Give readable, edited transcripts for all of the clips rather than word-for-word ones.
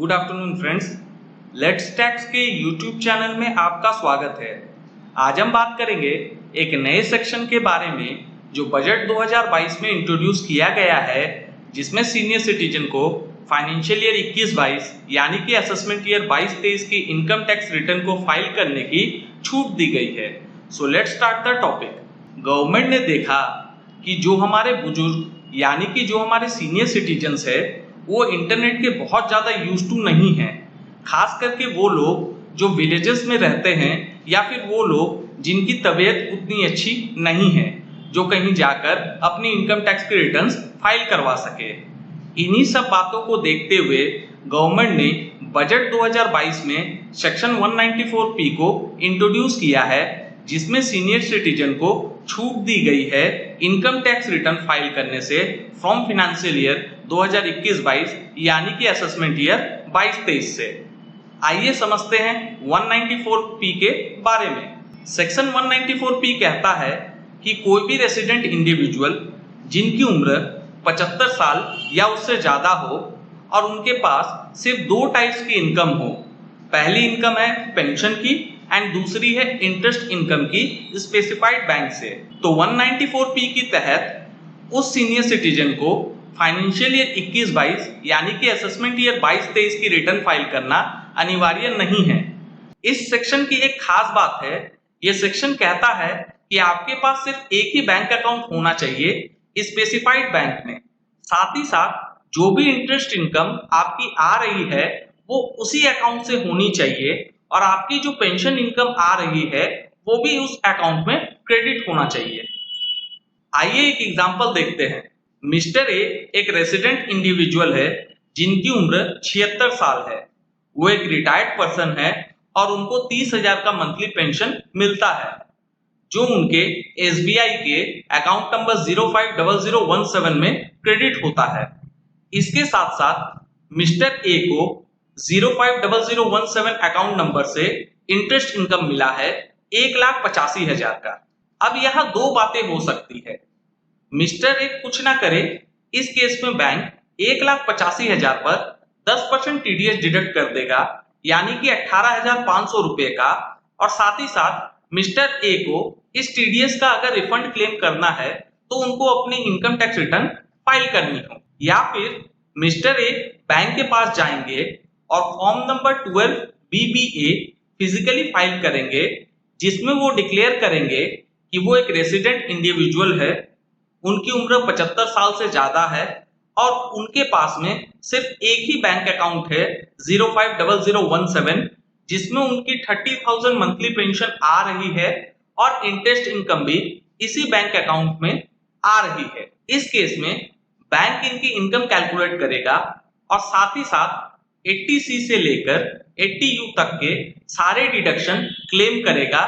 Good afternoon friends. Let's tax के YouTube channel में आपका स्वागत है। आज हम बात करेंगे एक नए सेक्शन के बारे में जो बजट 2022 में इंट्रोड्यूस किया गया है, जिसमें सीनियर सिटीजन को फाइनेंशियल ईयर 21-22 यानी कि असेसमेंट ईयर 22-23 की इनकम टैक्स रिटर्न को फाइल करने की छूट दी गई है। So let's start the topic. Government ने देखा कि जो हमारे बुजुर्ग यानी कि जो हमारे सीनियर सिटीजन्स है वो इंटरनेट के बहुत ज़्यादा यूज टू नहीं हैं, खास करके वो लोग जो विलेजेस में रहते हैं या फिर वो लोग जिनकी तबीयत उतनी अच्छी नहीं है जो कहीं जाकर अपनी इनकम टैक्स की रिटर्न्स फाइल करवा सके। इन्हीं सब बातों को देखते हुए गवर्नमेंट ने बजट 2022 में सेक्शन 194P को इंट्रोड्यूस किया है, जिसमें सीनियर सिटीजन को छूट दी गई है इनकम टैक्स रिटर्न फाइल करने से फ्रॉम फाइनेंशियल ईयर 2021-22 यानी कि असेसमेंट ईयर 22-23 से। आइए समझते हैं 194P के बारे में। सेक्शन 194P कहता है कि कोई भी रेसिडेंट इंडिविजुअल जिनकी उम्र 75 साल या उससे ज़्यादा हो और उनके पास सिर्फ दो टाइप्स की इनकम हो। पहली इनकम है पेंशन की एंड दूसरी है इंटरेस्ट इनकम की स्पेसिफाइड बैंक से। तो 194P के तहत उस सीनियर सिटीजन को फाइनेंशियल ईयर 21-22 यानी कि असेसमेंट ईयर 22-23 की रिटर्न फाइल करना अनिवार्य नहीं है। इस सेक्शन की एक खास बात है, यह सेक्शन कहता है कि आपके पास सिर्फ एक ही बैंक अकाउंट होना चाहिए स्पेसिफाइड बैंक में। साथ ही साथ जो भी इंटरेस्ट इनकम आपकी आ रही है वो उसी अकाउंट से होनी चाहिए और आपकी जो पेंशन इनकम आ रही है वो भी उस अकाउंट में क्रेडिट होना चाहिए। आइए एक एग्जांपल देखते हैं। मिस्टर ए एक रेसिडेंट इंडिविजुअल है जिनकी उम्र 76 साल है। वो एक रिटायर्ड पर्सन है और उनको 30,000 का मंथली पेंशन मिलता है जो उनके SBI के अकाउंट नंबर 050017 में क्रेडिट होता है। इसके साथ साथ मिस्टर ए को 050017 अकाउंट नंबर से इंटरेस्ट इनकम मिला है 1,85,000 का। अब यहाँ दो बातें हो सकती है। मिस्टर ए कुछ ना करे, इस केस में बैंक 1,85,000 पर 10% TDS डिडक्ट कर देगा यानी कि 18,500 रुपए का, और साथ ही साथ मिस्टर ए को इस TDS का अगर रिफंड क्लेम करना है तो उनको अपनी इनकम टैक्स रिटर्न फाइल करनी हो, या फिर मिस्टर ए बैंक के पास जाएंगे और form number 12BBA physically file करेंगे, जिसमें वो डिक्लेयर करेंगे कि वो एक रेसिडेंट इंडिविजुअल है, उनकी उम्र 75 साल से ज्यादा है और उनके पास में सिर्फ एक ही बैंक अकाउंट है 050017, जिसमें उनकी 30,000 मंथली पेंशन आ रही है और इंटरेस्ट इनकम भी इसी बैंक अकाउंट में आ रही है। इस केस में बैंक इनकी इनकम कैलकुलेट करेगा और साथ ही साथ 80C से लेकर 80U तक के सारे डिडक्शन क्लेम करेगा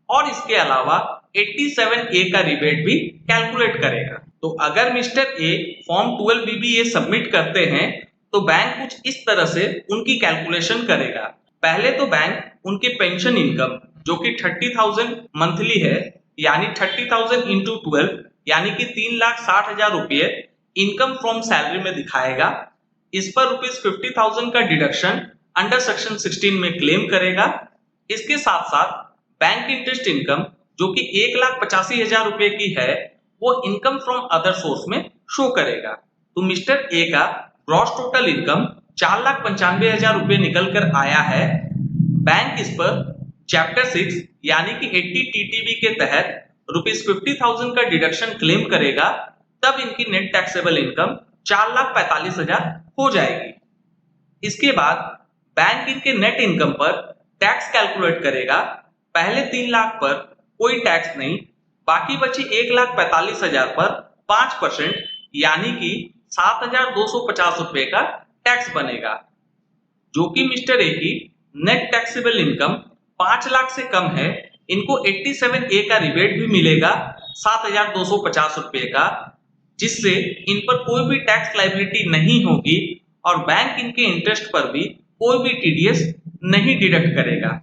और इसके अलावा 87A का रिबेट भी कैलकुलेट करेगा। तो अगर mister A form 12BBA submit करते हैं तो बैंक कुछ इस तरह से उनकी कैलकुलेशन करेगा। पहले तो बैंक उनकी पेंशन इनकम जो कि 30,000 मंथली है यानी 30,000 इंटू 12 यानी कि 3,60,000 रुपये इनकम फ्रॉम सैलरी में दिखाएगा। इस पर ₹50,000 का डिडक्शन अंडर सेक्शन 16 में क्लेम करेगा। इसके साथ साथ बैंक इंटरेस्ट इनकम जो कि 1,85,000 रुपए की है वो इनकम फ्रॉम अदर सोर्स में शो करेगा। तो मिस्टर ए का ग्रॉस टोटल इनकम 4,95,000 रुपए निकल कर आया है। बैंक इस पर चैप्टर 6 यानी कि 80 TTB के तहत ₹50,000 का डिडक्शन क्लेम करेगा, तब इनकी नेट टैक्सेबल इनकम 4,45,000 हो जाएगी। इसके बाद बैंक इनके नेट इनकम पर टैक्स कैलकुलेट करेगा। पहले 3 लाख पर कोई टैक्स नहीं, बाकी बची 1,45,000 पर 5% यानी कि 7,250 रुपए का टैक्स बनेगा, जो कि मिस्टर ए की नेट टैक्सेबल इनकम 5 लाख से कम है। इनको 87A का रिबेट भी मिलेगा 7,250 रुपए का, जिससे इन पर कोई भी टैक्स लायबिलिटी नहीं होगी और बैंक इनके इंटरेस्ट पर भी कोई भी TDS नहीं डिडक्ट करेगा।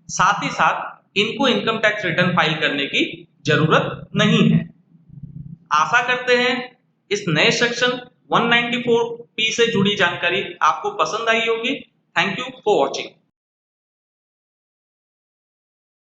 साथ ही साथ इनको इनकम टैक्स रिटर्न फाइल करने की जरूरत नहीं है। आशा करते हैं इस नए सेक्शन 194P से जुड़ी जानकारी आपको पसंद आई होगी। Thank you for watching.